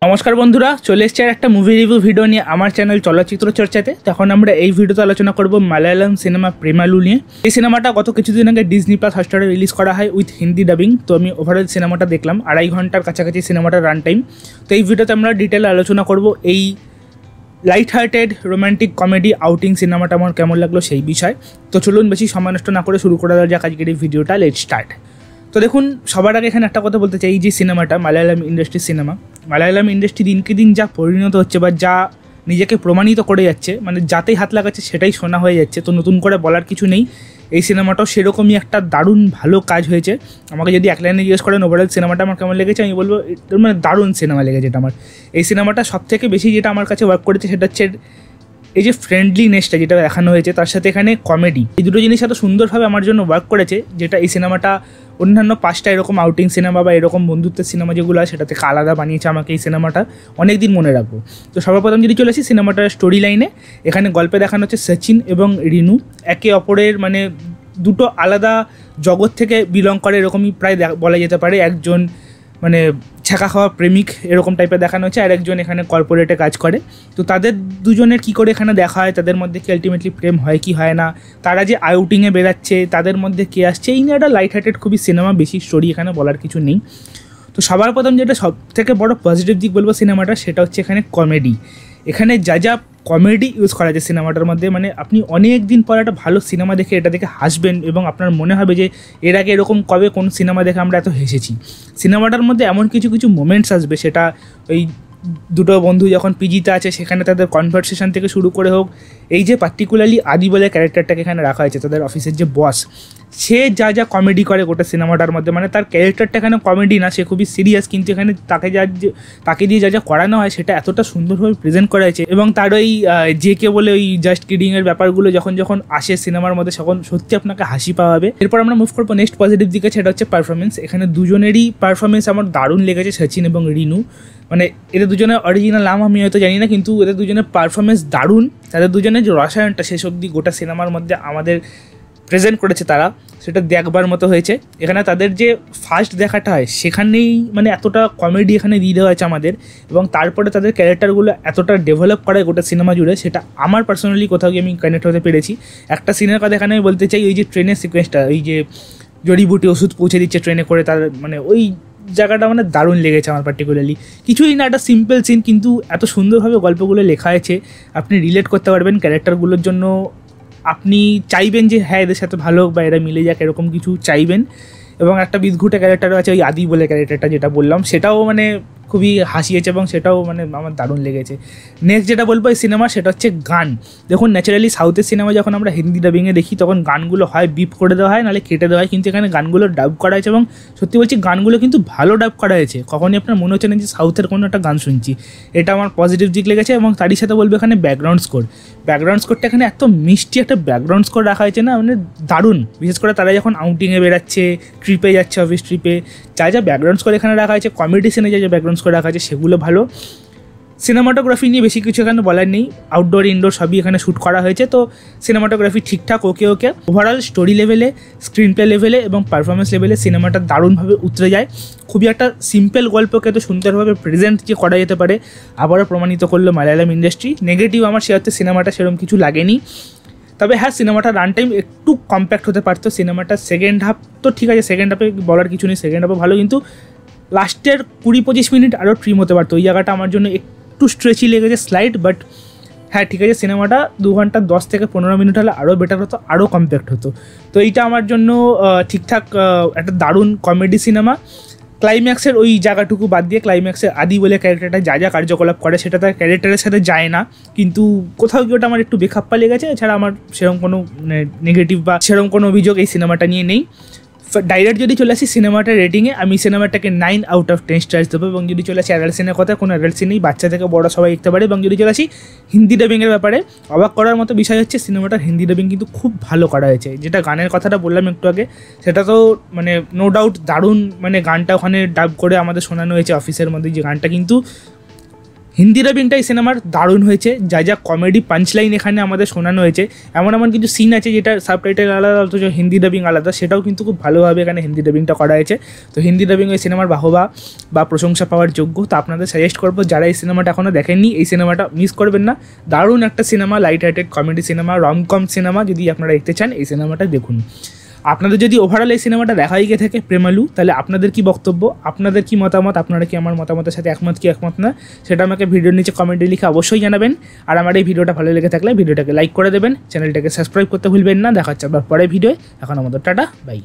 নমস্কার বন্ধুরা, চলে এসেছে একটা মুভি রিভিউ ভিডিও নিয়ে আমার চ্যানেল চলচ্চিত্র চর্চাতে। তখন আমরা এই ভিডিওতে আলোচনা করব মালায়ালাম সিনেমা প্রেমালু নিয়ে। এই সিনেমাটা গত কিছুদিন আগে ডিজনি প্লাস হটস্টারে রিলিজ করা হয় উইথ হিন্দি ডাবিং। তো আমি ওভারঅল সিনেমাটা দেখলাম, 2.5 ঘন্টার কাছাকাছি সিনেমাটার রান টাইম। তো এই ভিডিওতে আমরা ডিটেলে আলোচনা করব এই light hearted romantic comedy outing সিনেমাটা আমার কেমন লাগলো সেই বিষয়। তো চলুন বেশি সময় নষ্ট না করে শুরু করা যাক আজকের এই ভিডিওটা। Let's start. তো দেখুন, সবার আগে এখানে একটা কথা বলতে চাই, এই যে সিনেমাটা মালায়ালাম ইন্ডাস্ট্রির সিনেমা, মালায়ালাম ইন্ডাস্ট্রি দিনকে দিন যা পরিণত হচ্ছে বা যা নিজেকে প্রমাণিত করে যাচ্ছে, মানে যাতেই হাত লাগাচ্ছে সেটাই শোনা হয়ে যাচ্ছে। তো নতুন করে বলার কিছু নেই, এই সিনেমাটাও সেরকমই একটা দারুণ ভালো কাজ হয়েছে। আমাকে যদি এক লাইনে জিজ্ঞেস করেন ওভারঅল সিনেমাটা আমার কেমন লেগেছে, আমি বলবো মানে দারুণ সিনেমা লেগেছে এটা আমার। এই সিনেমাটা সবথেকে বেশি যেটা আমার কাছে ওয়ার্ক করেছে সেটা হচ্ছে এই যে ফ্রেন্ডলিনেসটা যেটা দেখানো হয়েছে, তার সাথে এখানে কমেডি, এই দুটো জিনিস এত সুন্দরভাবে আমার জন্য ওয়ার্ক করেছে, যেটা এই সিনেমাটা অন্যান্য 5টা এরকম আউটিং সিনেমা বা এরকম বন্ধুত্বের সিনেমা যেগুলো আছে সেটা থেকে আলাদা বানিয়েছে আমাকে এই সিনেমাটা। অনেক দিন মনে রাখবো। তো সর্বপ্রথম যদি চলে আসি সিনেমাটার স্টোরি লাইনে, এখানে গল্পে দেখানো হচ্ছে সচিন এবং রিনু একে অপরের মানে দুটো আলাদা জগৎ থেকে বিলং করে, এরকমই প্রায় বলা যেতে পারে। একজন মানে ছ্যাঁকা খাওয়া প্রেমিক এরকম টাইপের দেখানো হচ্ছে, আর একজন এখানে কর্পোরেটে কাজ করে। তো তাদের দুজনের কী করে এখানে দেখা হয়, তাদের মধ্যে কি আলটিমেটলি প্রেম হয় কি হয় না, তারা যে আউটিংয়ে বেরাচ্ছে তাদের মধ্যে কে আসছে, এই নিয়ে একটা লাইট হার্টেড খুবই সিনেমা, বেশি স্টোরি এখানে বলার কিছু নেই। তো সবার প্রথম যেটা সব থেকে বড় পজিটিভ দিক বলবো সিনেমাটা, সেটা হচ্ছে এখানে কমেডি। এখানে যা যা কমেডি ইউজ করা যায় সিনেমাটার মধ্যে, মানে আপনি অনেক দিন পর একটা ভালো সিনেমা দেখে এটা দেখে হাসবেন এবং আপনার মনে হবে যে এর আগে এরকম কবে কোন সিনেমা দেখে আমরা এত হেসেছি। সিনেমাটার মধ্যে এমন কিছু কিছু মোমেন্টস আসবে, সেটা ওই দুটো বন্ধু যখন পিজিতে আছে সেখানে তাদের কনভারসেশন থেকে শুরু করে হোক, এই যে পার্টিকুলারলি আদি বলে ক্যারেক্টারটাকে এখানে রাখা হয়েছে, তাদের অফিসের যে বস, সে যা যা কমেডি করে গোটা সিনেমাটার মধ্যে, মানে তার ক্যারেক্টারটা এখানে কমেডি না, সে খুবই সিরিয়াস, কিন্তু এখানে তাকে দিয়ে যা যা করানো হয় সেটা এতটা সুন্দরভাবে প্রেজেন্ট করা হয়েছে। এবং তার ওই জেকে বলে ওই জাস্ট কিডিংয়ের ব্যাপারগুলো যখন যখন আসে সিনেমার মধ্যে, তখন সত্যি আপনাকে হাসি পাওয়াবে। এরপর আমরা মুভ করবো নেক্সট পজিটিভ দিকে, সেটা হচ্ছে পারফরমেন্স। এখানে দুজনেরই পারফরমেন্স আমার দারুণ লেগেছে, সচিন এবং রিনু। মানে এদের দুজনের অরিজিনাল নাম আমি হয়তো জানি না, কিন্তু এদের দুজনের পারফরমেন্স দারুণ। তাদের দুজনের যে রসায়নটা শেষ অবধি গোটা সিনেমার মধ্যে আমাদের প্রেজেন্ট করেছে তারা, সেটা দেখবার মতো হয়েছে। এখানে তাদের যে ফার্স্ট দেখাটা হয় সেখানেই মানে এতটা কমেডি এখানে দিয়ে দেওয়া হয়েছে আমাদের, এবং তারপরে তাদের ক্যারেক্টারগুলো এতটা ডেভেলপ করায় গোটা সিনেমা জুড়ে, সেটা আমার পার্সোনালি কোথাও গিয়ে আমি কানেক্ট হতে পেরেছি। একটা সিনের কথা এখানে আমি বলতে চাই, ওই যে ট্রেনের সিকোয়েন্সটা, ওই যে জড়িবুটি ওষুধ পৌঁছে দিচ্ছে ট্রেনে করে, তার মানে ওই জায়গাটা মানে দারুণ লেগেছে আমার পার্টিকুলারলি। কিছুই না, একটা সিম্পল সিন, কিন্তু এত সুন্দরভাবে গল্পগুলো লেখা হয়েছে, আপনি রিলেট করতে পারবেন ক্যারেক্টারগুলোর জন্য, আপনি চাইবেন যে হ্যাঁ এদের সাথে ভালো হোক বা এরা মিলে যাক, এরকম কিছু চাইবেন। এবং একটা বিদঘুটে ক্যারেক্টারও আছে, ওই আদি বলে ক্যারেক্টারটা যেটা বললাম, সেটাও মানে খুবই হাসিয়েছে এবং সেটাও মানে আমার দারুণ লেগেছে। নেক্সট যেটা বলবো এই সিনেমা, সেটা হচ্ছে গান। দেখুন, ন্যাচারালি সাউথের সিনেমা যখন আমরা হিন্দি ডাবিংয়ে দেখি তখন গানগুলো হয় বিপ করে দেওয়া হয়, নাহলে কেটে দেওয়া হয়, কিন্তু এখানে গানগুলো ডাব করা হয়েছে এবং সত্যি বলছি গানগুলো কিন্তু ভালো ডাব করা হয়েছে। কখনই আপনার মনে হচ্ছে না যে সাউথের কোনো একটা গান শুনছি, এটা আমার পজিটিভ দিক লেগেছে। এবং তারই সাথে বলবো এখানে ব্যাকগ্রাউন্ড স্কোরটা এখানে এত মিষ্টি একটা ব্যাকগ্রাউন্ড স্কোর রাখা হয়েছে না, মানে দারুণ। বিশেষ করে তারা যখন আউটিংয়ে বেরাচ্ছে, ট্রিপে যাচ্ছে, অফিস ট্রিপে, যা যা ব্যাকগ্রাউন্ড স্কোর এখানে রাখা হয়েছে, কমেডি সিনে যা যা ব্যাকগ্রাউন্ড স্কোর রাখা আছে সেগুলো ভালো। সিনেমাটোগ্রাফি নিয়ে বেশি কিছু এখানে বলার নেই, আউটডোর ইনডোর সবই এখানে শ্যুট করা হয়েছে। তো সিনেমাটোগ্রাফি ঠিকঠাক ওকে। ওভারঅল স্টোরি লেভেলে, স্ক্রিন প্লে লেভেলে এবং পারফরমেন্স লেভেলে সিনেমাটা দারুণভাবে উতরে যায়। খুবই একটা সিম্পল গল্পকে এত সুন্দরভাবে প্রেজেন্ট যে করা যেতে পারে আবারও প্রমাণিত করলো মালায়ালাম ইন্ডাস্ট্রি। নেগেটিভ আমার সে হচ্ছে সিনেমাটা সেরকম কিছু লাগেনি। তবে হ্যাঁ, সিনেমাটার রান টাইম একটু কম্প্যাক্ট হতে পারতো। সিনেমাটার সেকেন্ড হাফ তো ঠিক আছে, সেকেন্ড হাফে বলার কিছু নেই, সেকেন্ড হাফে ভালো, কিন্তু লাস্টের 20-25 মিনিট আরও ট্রিম হতে পারতো। ওই জায়গাটা আমার জন্য একটু স্ট্রেচি লেগেছে, স্লাইড। বাট হ্যাঁ ঠিক আছে, সিনেমাটা 2 ঘন্টা 10 থেকে 15 মিনিট হলে আরও বেটার হতো, আরও কম্প্যাক্ট হতো। তো এইটা আমার জন্য ঠিকঠাক একটা দারুণ কমেডি সিনেমা। ক্লাইম্যাক্সের ওই জায়গাটুকু বাদ দিয়ে, ক্লাইম্যাক্সের আদি বলে ক্যারেক্টারটা যা যা কার্যকলাপ করে সেটা তার ক্যারেক্টারের সাথে যায় না, কিন্তু কোথাও গিয়ে ওটা আমার একটু বেখাপ্পা লেগেছে। এছাড়া আমার সেরকম কোনো নেগেটিভ বা সেরকম কোনো অভিযোগ এই সিনেমাটা নিয়ে নেই। ডাইরেক্ট যদি চলে আসি সিনেমাটার রেটিংয়ে, আমি সিনেমাটাকে 9 আউট অফ 10 স্টার্স দেবো। এবং যদি চলে আসি অ্যাডাল্ট সিনের কথা, কোনো অ্যাডাল্ট সিনেই, বাচ্চা থেকে বড় সবাই দেখতে পারে। এবং যদি চলে আসি হিন্দি ডাবিংয়ের ব্যাপারে, অবাক করার মতো বিষয় হচ্ছে সিনেমাটার হিন্দি ডাবিং কিন্তু খুব ভালো করা হয়েছে। যেটা গানের কথাটা বললাম একটু আগে, সেটা তো মানে নো ডাউট দারুণ, মানে গানটা ওখানে ডাব করে আমাদের শোনানো হয়েছে অফিসের মধ্যে, যে গানটা কিন্তু হিন্দি ডাবিংটা এই সিনেমার দারুণ হয়েছে, যা যা কমেডি পাঞ্চলাইন এখানে আমাদের শোনানো হয়েছে, এমন এমন কিছু সিন আছে যেটা সাবটাইটেল আলাদা অথচ হিন্দি ডাবিং আলাদা, সেটাও কিন্তু খুব ভালোভাবে এখানে হিন্দি ডাবিংটা করা হয়েছে। তো হিন্দি ডাবিং এই সিনেমার বাহবা বা প্রশংসা পাওয়ার যোগ্য। তো আপনাদের সাজেস্ট করবো যারা এই সিনেমাটা এখনও দেখেননি, এই সিনেমাটা মিস করবেন না। দারুণ একটা cinema, light hearted comedy cinema, romcom cinema. যদি আপনারা দেখতে চান এই সিনেমাটা দেখুন। আপনাদের যদি ওভারঅল এই সিনেমাটা দেখা গিয়ে থাকে প্রেমালু, তাহলে আপনাদের কি বক্তব্য, আপনাদের কি মতামত, আপনারা কি আমার মতামতের সাথে একমত কি একমত না, সেটা আমাকে ভিডিওর নিচে কমেন্টে লিখে অবশ্যই জানাবেন। আর আমার এই ভিডিওটা ভালো লেগে থাকলে ভিডিওটাকে লাইক করে দেবেন, চ্যানেলটাকে সাবস্ক্রাইব করতে ভুলবেন না। দেখা হচ্ছে আবার পরের ভিডিও। এখন আমাদের টাটা, বাই।